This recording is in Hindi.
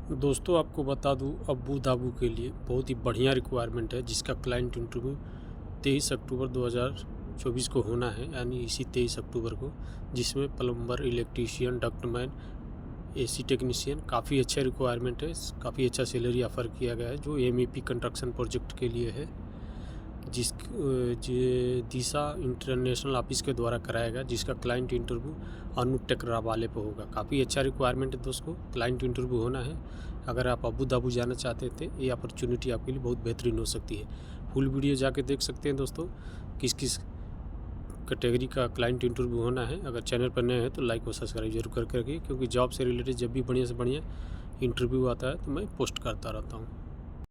दोस्तों आपको बता दूं, अबू धाबी के लिए बहुत ही बढ़िया रिक्वायरमेंट है जिसका क्लाइंट इंटरव्यू 23 अक्टूबर 2024 को होना है, यानी इसी 23 अक्टूबर को, जिसमें plumber, electrician, ductman, AC technician काफ़ी अच्छा रिक्वायरमेंट है। काफ़ी अच्छा सैलरी ऑफ़र किया गया है जो MEP कंस्ट्रक्शन प्रोजेक्ट के लिए है, दिशा इंटरनेशनल ऑफिस के द्वारा कराया गया, जिसका क्लाइंट इंटरव्यू अनु टेकरावाले पे होगा। काफ़ी अच्छा रिक्वायरमेंट है दोस्तों, क्लाइंट इंटरव्यू होना है। अगर आप अबू धाबी जाना चाहते थे, ये अपॉर्चुनिटी आपके लिए बहुत बेहतरीन हो सकती है। फुल वीडियो जाके देख सकते हैं दोस्तों, किस किस कैटेगरी का क्लाइंट इंटरव्यू होना है। अगर चैनल पर नए हैं तो लाइक और सब्सक्राइब जरूर करके रखिए, क्योंकि जॉब से रिलेटेड जब भी बढ़िया से बढ़िया इंटरव्यू आता है तो मैं पोस्ट करता रहता हूँ।